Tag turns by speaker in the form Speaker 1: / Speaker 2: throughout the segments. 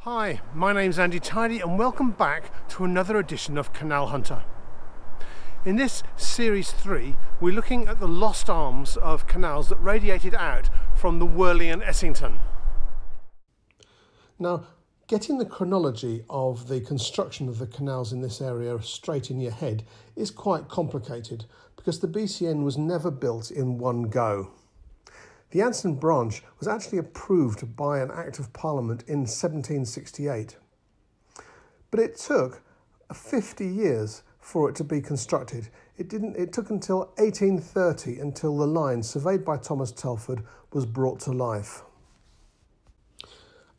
Speaker 1: Hi, my name's Andy Tidy and welcome back to another edition of Canal Hunter. In this Series 3, we're looking at the lost arms of canals that radiated out from the Worley and Essington. Now, getting the chronology of the construction of the canals in this area straight in your head is quite complicated because the BCN was never built in one go. The Anson Branch was actually approved by an Act of Parliament in 1768. But it took 50 years for it to be constructed. It took until 1830 until the line, surveyed by Thomas Telford, was brought to life.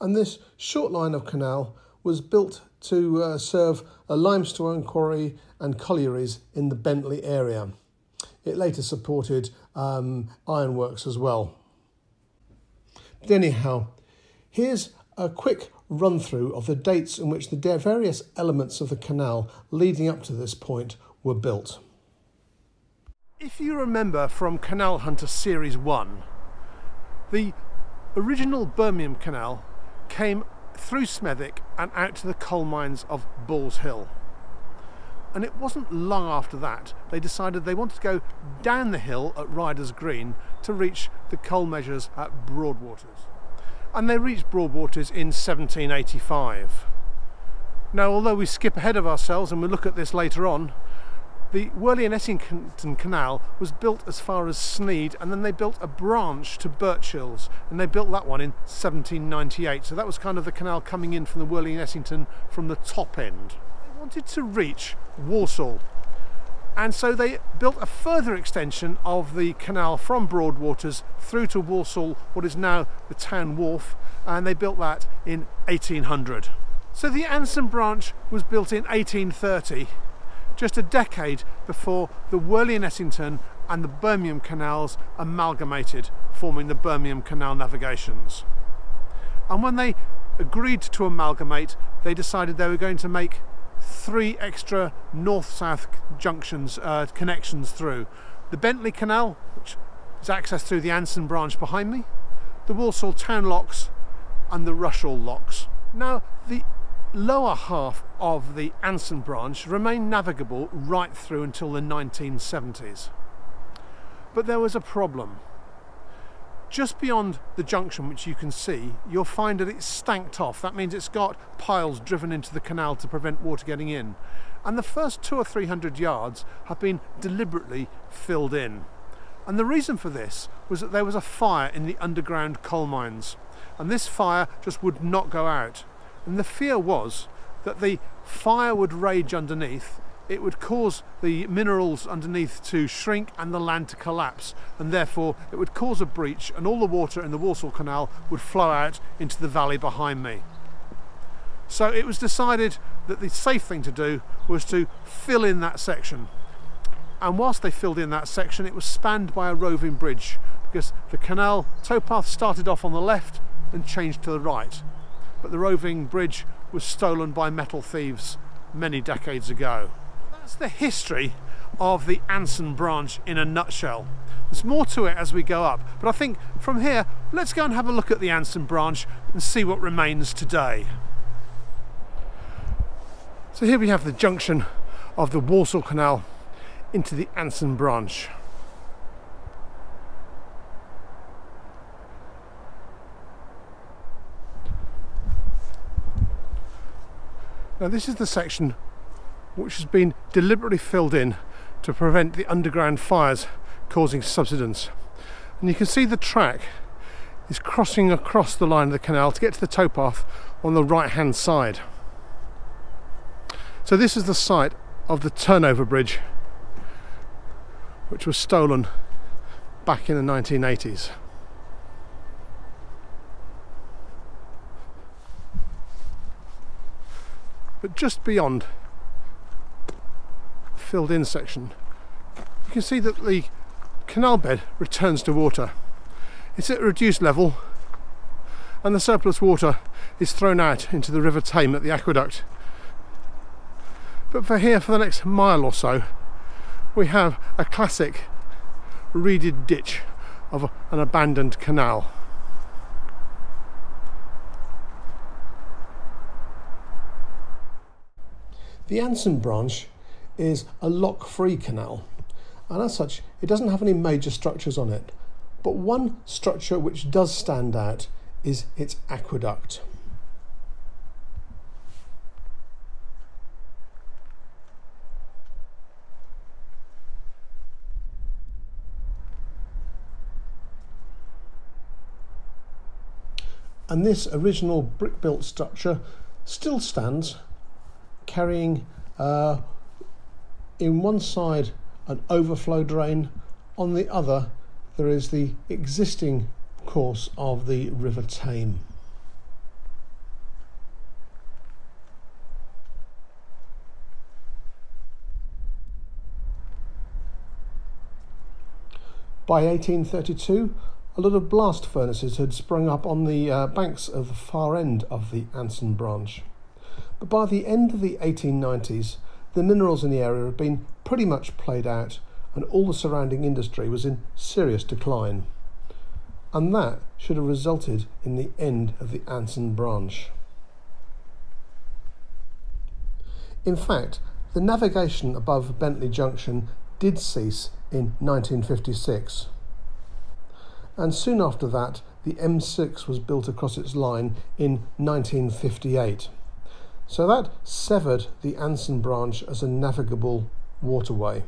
Speaker 1: And this short line of canal was built to serve a limestone quarry and collieries in the Bentley area. It later supported ironworks as well. But anyhow, here's a quick run through of the dates in which the various elements of the canal leading up to this point were built. If you remember from Canal Hunter Series 1, the original Birmingham Canal came through Smethwick and out to the coal mines of Pouk Hill. And it wasn't long after that they decided they wanted to go down the hill at Riders Green to reach the coal measures at Broadwaters. And they reached Broadwaters in 1785. Now, although we skip ahead of ourselves and we'll look at this later on, the Worley and Essington Canal was built as far as Slade, and then they built a branch to Birchills, and they built that one in 1798. So that was kind of the canal coming in from the Worley and Essington from the top end. They wanted to reach Walsall, and so they built a further extension of the canal from Broadwaters through to Walsall, what is now the town wharf, and they built that in 1800. So the Anson Branch was built in 1830, just a decade before the Worley and Essington and the Birmingham canals amalgamated, forming the Birmingham Canal Navigations. And when they agreed to amalgamate, they decided they were going to make 3 extra north-south junctions, connections through. The Bentley Canal, which is accessed through the Anson Branch behind me, the Walsall Town locks and the Rushall locks. Now, the lower half of the Anson Branch remained navigable right through until the 1970s. But there was a problem. Just beyond the junction, which you can see, you'll find that it's stanked off. That means it's got piles driven into the canal to prevent water getting in. And the first 200 or 300 yards have been deliberately filled in. And the reason for this was that there was a fire in the underground coal mines. And this fire just would not go out. And the fear was that the fire would rage underneath. It would cause the minerals underneath to shrink and the land to collapse, and therefore it would cause a breach and all the water in the Walsall Canal would flow out into the valley behind me. So it was decided that the safe thing to do was to fill in that section. And whilst they filled in that section, it was spanned by a roving bridge, because the canal towpath started off on the left and changed to the right. But the roving bridge was stolen by metal thieves many decades ago. That's the history of the Anson Branch in a nutshell. There's more to it as we go up, but I think from here, let's go and have a look at the Anson Branch and see what remains today. So here we have the junction of the Walsall Canal into the Anson Branch. Now this is the section which has been deliberately filled in to prevent the underground fires causing subsidence. And you can see the track is crossing across the line of the canal to get to the towpath on the right hand side. So this is the site of the turnover bridge, which was stolen back in the 1980s. But just beyond the filled in section, you can see that the canal bed returns to water. It's at a reduced level, and the surplus water is thrown out into the River Tame at the aqueduct. But for the next mile or so, we have a classic reeded ditch of an abandoned canal. The Anson Branch is a lock-free canal, and as such it doesn't have any major structures on it, but one structure which does stand out is its aqueduct. And this original brick-built structure still stands, carrying in one side an overflow drain, on the other there is the existing course of the River Tame. By 1832, a lot of blast furnaces had sprung up on the banks of the far end of the Anson Branch. But by the end of the 1890s, the minerals in the area had been pretty much played out, and all the surrounding industry was in serious decline. And that should have resulted in the end of the Anson Branch. In fact, the navigation above Bentley Junction did cease in 1956. And soon after that, the M6 was built across its line in 1958. So that severed the Anson Branch as a navigable waterway.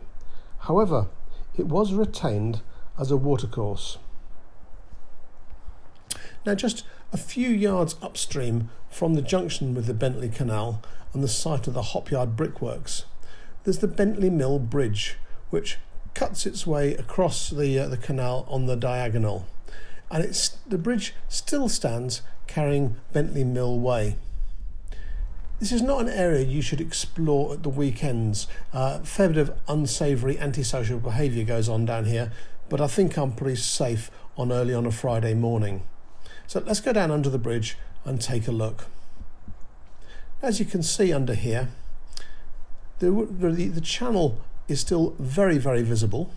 Speaker 1: However, it was retained as a watercourse. Now, just a few yards upstream from the junction with the Bentley Canal and the site of the Hopyard Brickworks, there's the Bentley Mill Bridge, which cuts its way across the canal on the diagonal, and the bridge still stands carrying Bentley Mill Way. This is not an area you should explore at the weekends. A fair bit of unsavoury antisocial behaviour goes on down here, but I think I'm pretty safe early on a Friday morning. So let's go down under the bridge and take a look. As you can see under here, the channel is still very, very visible,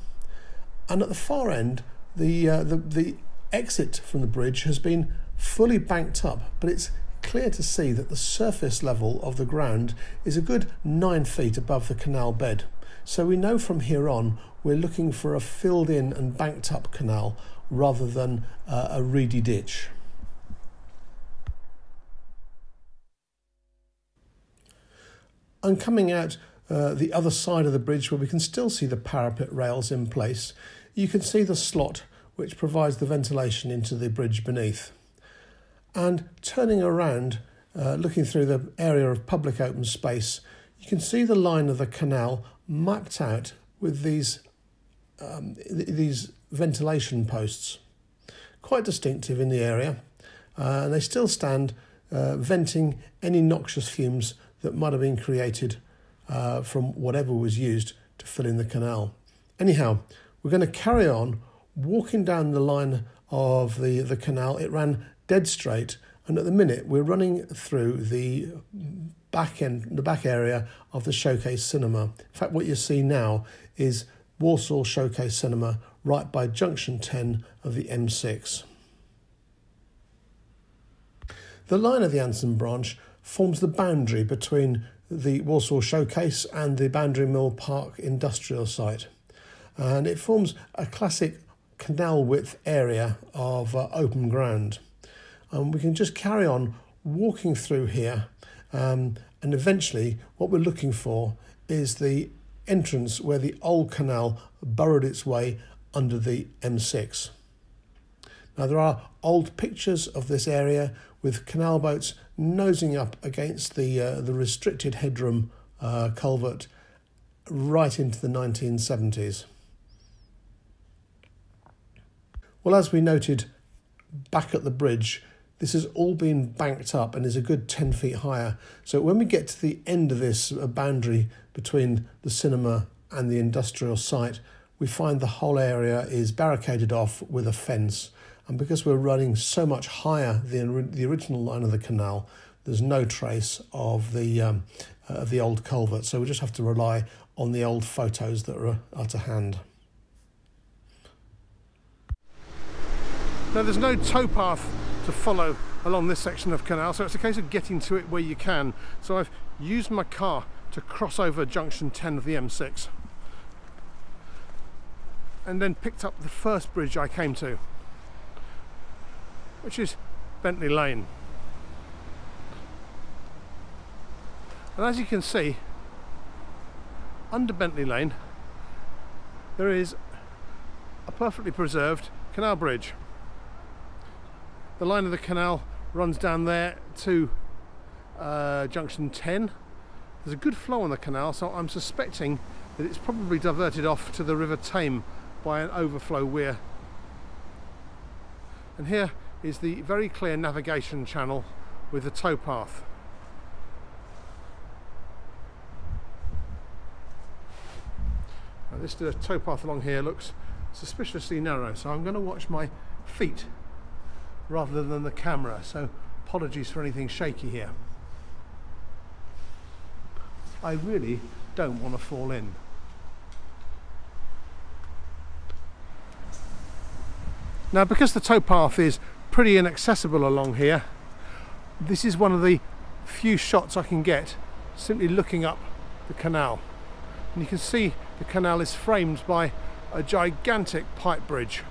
Speaker 1: and at the far end the exit from the bridge has been fully banked up, but it's clear to see that the surface level of the ground is a good 9 feet above the canal bed. So we know from here on we're looking for a filled in and banked up canal rather than a reedy ditch. And coming out the other side of the bridge, where we can still see the parapet rails in place, you can see the slot which provides the ventilation into the bridge beneath. And turning around, looking through the area of public open space, you can see the line of the canal mapped out with these ventilation posts, quite distinctive in the area, and they still stand venting any noxious fumes that might have been created from whatever was used to fill in the canal. Anyhow, we're going to carry on walking down the line of the canal. It ran dead straight, and at the minute we're running through the back area of the Showcase Cinema. In fact, what you see now is Walsall Showcase Cinema right by junction 10 of the M6. The line of the Anson Branch forms the boundary between the Walsall Showcase and the Boundary Mill Park industrial site, and it forms a classic canal width area of open ground. And we can just carry on walking through here, and eventually what we're looking for is the entrance where the old canal burrowed its way under the M6. Now, there are old pictures of this area with canal boats nosing up against the restricted headroom culvert right into the 1970s. Well, as we noted back at the bridge, this has all been banked up and is a good 10 feet higher. So when we get to the end of this boundary between the cinema and the industrial site, we find the whole area is barricaded off with a fence. And because we're running so much higher than the original line of the canal, there's no trace of the old culvert. So we just have to rely on the old photos that are to hand. Now, there's no towpath to follow along this section of canal, so it's a case of getting to it where you can. So I've used my car to cross over junction 10 of the M6, and then picked up the first bridge I came to, which is Bentley Lane. And as you can see, under Bentley Lane there is a perfectly preserved canal bridge. The line of the canal runs down there to junction 10. There's a good flow on the canal, so I'm suspecting that it's probably diverted off to the River Tame by an overflow weir. And here is the very clear navigation channel with the towpath. Now this towpath along here looks suspiciously narrow, so I'm going to watch my feet rather than the camera, so apologies for anything shaky here. I really don't want to fall in. Now, because the towpath is pretty inaccessible along here, this is one of the few shots I can get simply looking up the canal. And you can see the canal is framed by a gigantic pipe bridge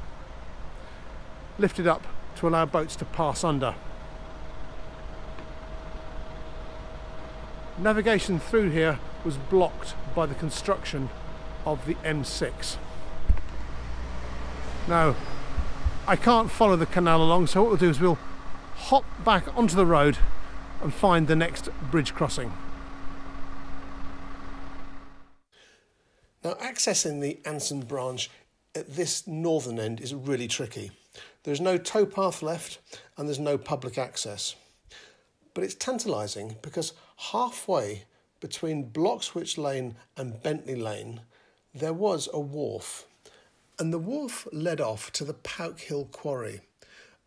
Speaker 1: lifted up to allow boats to pass under. Navigation through here was blocked by the construction of the M6. Now, I can't follow the canal along, so what we'll do is we'll hop back onto the road and find the next bridge crossing. Now, accessing the Anson Branch at this northern end is really tricky. There's no towpath left and there's no public access. But it's tantalising because halfway between Bloxwich Lane and Bentley Lane there was a wharf, and the wharf led off to the Pouk Hill Quarry.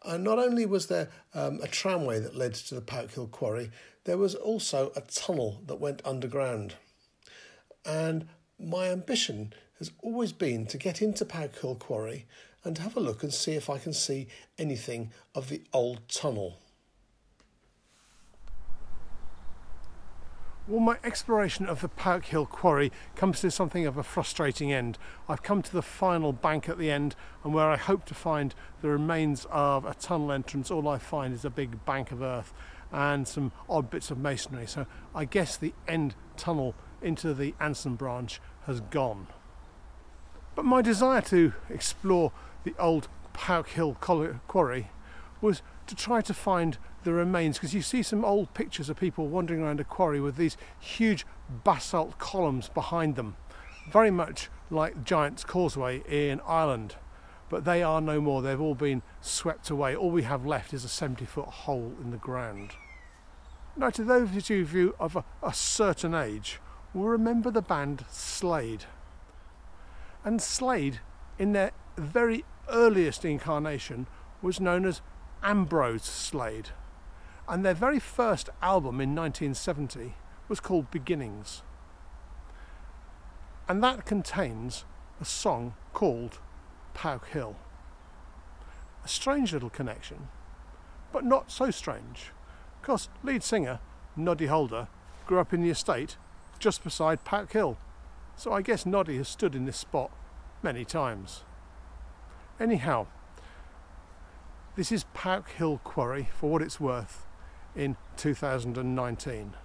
Speaker 1: And not only was there a tramway that led to the Pouk Hill Quarry, there was also a tunnel that went underground. And my ambition has always been to get into Pouk Hill Quarry and have a look and see if I can see anything of the old tunnel. Well, my exploration of the Pouk Hill Quarry comes to something of a frustrating end. I've come to the final bank at the end, and where I hope to find the remains of a tunnel entrance, all I find is a big bank of earth and some odd bits of masonry. So I guess the end tunnel into the Anson Branch has gone. But my desire to explore the old Pouk Hill Quarry was to try to find the remains, because you see some old pictures of people wandering around a quarry with these huge basalt columns behind them, very much like Giant's Causeway in Ireland, but they are no more. They've all been swept away. All we have left is a 70-foot hole in the ground. Now, to those of you of a certain age will remember the band Slade. And Slade, in their very earliest incarnation, was known as Ambrose Slade. And their very first album in 1970 was called Beginnings. And that contains a song called Pouk Hill. A strange little connection, but not so strange, because lead singer Noddy Holder grew up in the estate just beside Pouk Hill. So I guess Noddy has stood in this spot many times. Anyhow, this is Pouk Hill Quarry for what it's worth in 2019.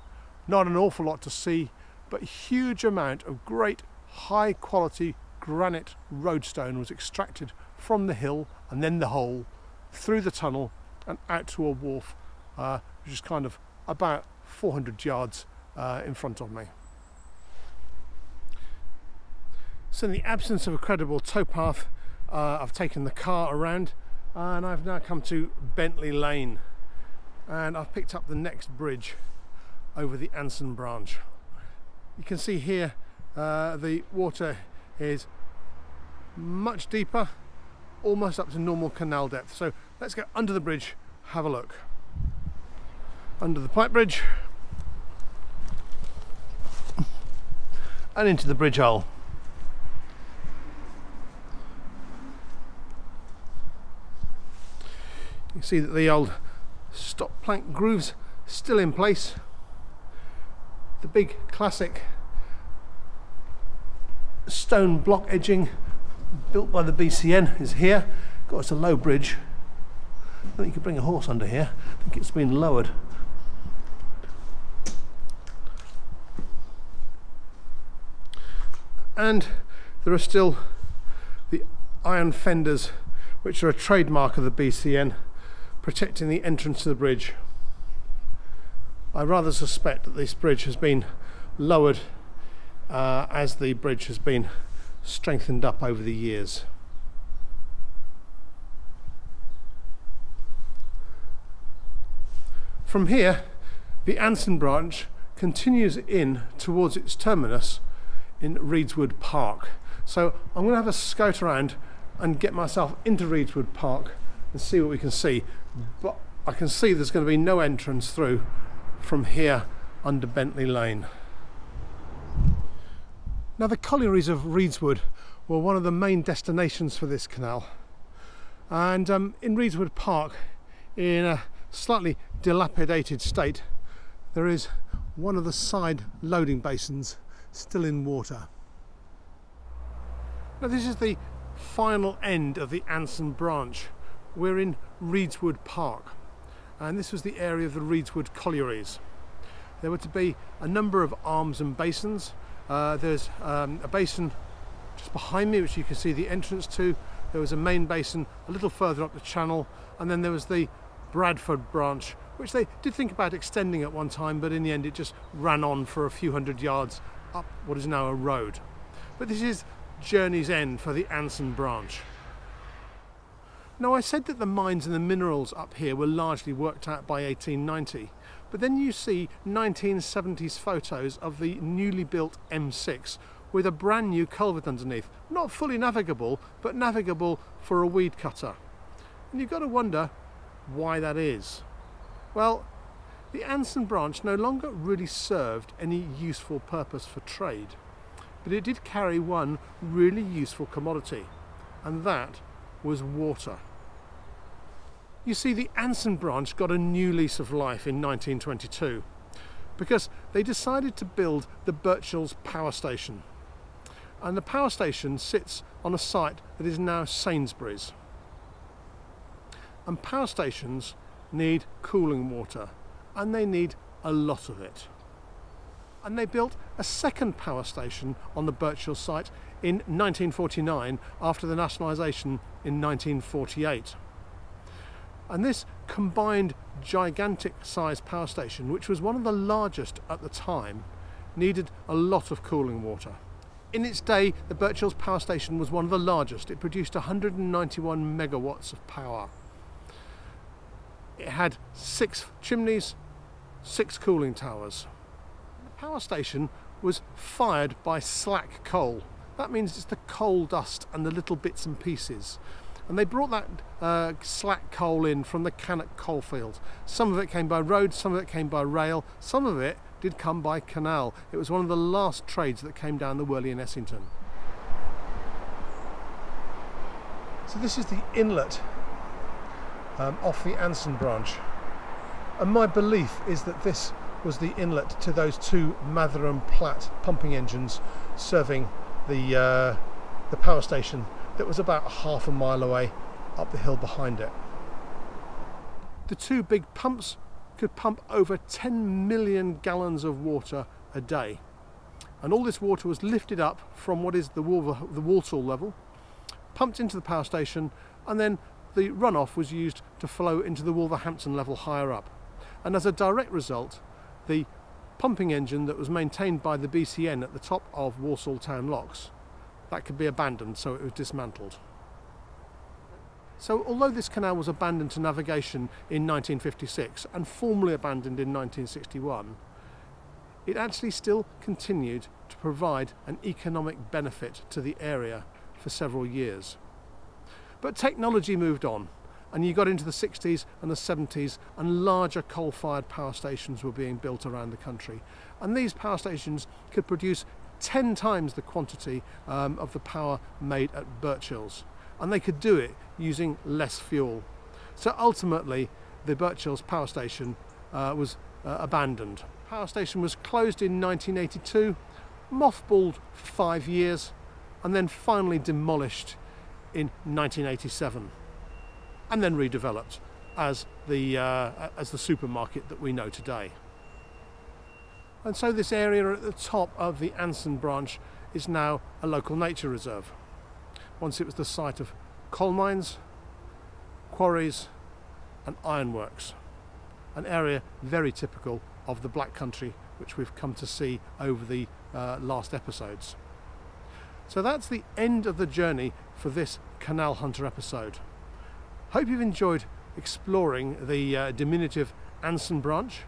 Speaker 1: Not an awful lot to see, but a huge amount of great high quality granite roadstone was extracted from the hill and then the hole through the tunnel and out to a wharf, which is kind of about 400 yards in front of me. So in the absence of a credible towpath, I've taken the car around and I've now come to Bentley Lane, and I've picked up the next bridge over the Anson Branch. You can see here the water is much deeper, almost up to normal canal depth. So let's go under the bridge, have a look. Under the pipe bridge and into the bridge hole. You can see that the old stop plank grooves still in place, The big classic stone block edging built by the BCN is here. Got us a low bridge. I think you could bring a horse under here. I think it's been lowered. And there are still the iron fenders, which are a trademark of the BCN, protecting the entrance to the bridge. I rather suspect that this bridge has been lowered as the bridge has been strengthened up over the years. From here, the Anson Branch continues in towards its terminus in Reedswood Park. So I'm going to have a scout around and get myself into Reedswood Park and see what we can see. But I can see there's going to be no entrance through from here under Bentley Lane. Now, the collieries of Reedswood were one of the main destinations for this canal, and in Reedswood Park, in a slightly dilapidated state, there is one of the side loading basins still in water. Now, this is the final end of the Anson Branch. We're in Reedswood Park, and this was the area of the Reedswood collieries. There were to be a number of arms and basins. There's a basin just behind me, which you can see the entrance to. There was a main basin a little further up the channel, and then there was the Bradford branch, which they did think about extending at one time, but in the end it just ran on for a few hundred yards up what is now a road. But this is journey's end for the Anson Branch. Now, I said that the mines and the minerals up here were largely worked out by 1890, but then you see 1970s photos of the newly built M6 with a brand new culvert underneath. Not fully navigable, but navigable for a weed cutter. And you've got to wonder why that is. Well, the Anson Branch no longer really served any useful purpose for trade, but it did carry one really useful commodity, and that was water. You see, the Anson Branch got a new lease of life in 1922 because they decided to build the Birchills Power Station. And the power station sits on a site that is now Sainsbury's. And power stations need cooling water, and they need a lot of it. And they built a second power station on the Birchills site in 1949 after the nationalisation in 1948. And this combined gigantic sized power station, which was one of the largest at the time, needed a lot of cooling water. In its day, the Birchills Power Station was one of the largest. It produced 191 megawatts of power. It had 6 chimneys, 6 cooling towers. The power station was fired by slack coal. That means it's the coal dust and the little bits and pieces. And they brought that slack coal in from the Cannock coalfield. Some of it came by road, some of it came by rail, some of it did come by canal. It was one of the last trades that came down the Worley and Essington. So this is the inlet off the Anson Branch. And my belief is that this was the inlet to those 2 Mather and Platt pumping engines serving the power station that was about half a mile away up the hill behind it. The 2 big pumps could pump over 10 million gallons of water a day. And all this water was lifted up from what is the Walsall level, pumped into the power station, and then the runoff was used to flow into the Wolverhampton level higher up. And as a direct result, the pumping engine that was maintained by the BCN at the top of Walsall town locks, that could be abandoned, so it was dismantled. So although this canal was abandoned to navigation in 1956 and formally abandoned in 1961, it actually still continued to provide an economic benefit to the area for several years. But technology moved on, and you got into the 60s and the 70s, and larger coal-fired power stations were being built around the country. And these power stations could produce 10 times the quantity of the power made at Birchills, and they could do it using less fuel. So ultimately the Birchills Power Station was abandoned. Power station was closed in 1982, mothballed for 5 years, and then finally demolished in 1987, and then redeveloped as the supermarket that we know today. And so this area at the top of the Anson Branch is now a local nature reserve. Once it was the site of coal mines, quarries and ironworks, an area very typical of the Black Country which we've come to see over the last episodes. So that's the end of the journey for this Canal Hunter episode. Hope you've enjoyed exploring the diminutive Anson Branch,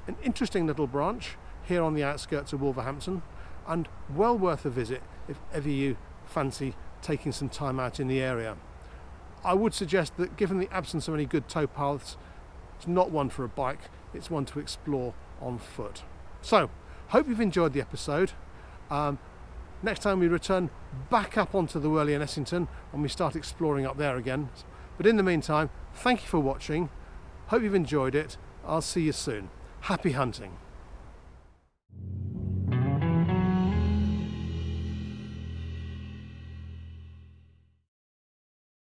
Speaker 1: an interesting little branch here on the outskirts of Wolverhampton, and well worth a visit if ever you fancy taking some time out in the area. I would suggest that given the absence of any good towpaths, it's not one for a bike, it's one to explore on foot. So, hope you've enjoyed the episode. Next time we return back up onto the Worley and Essington and we start exploring up there again. But in the meantime, thank you for watching. Hope you've enjoyed it. I'll see you soon. Happy hunting.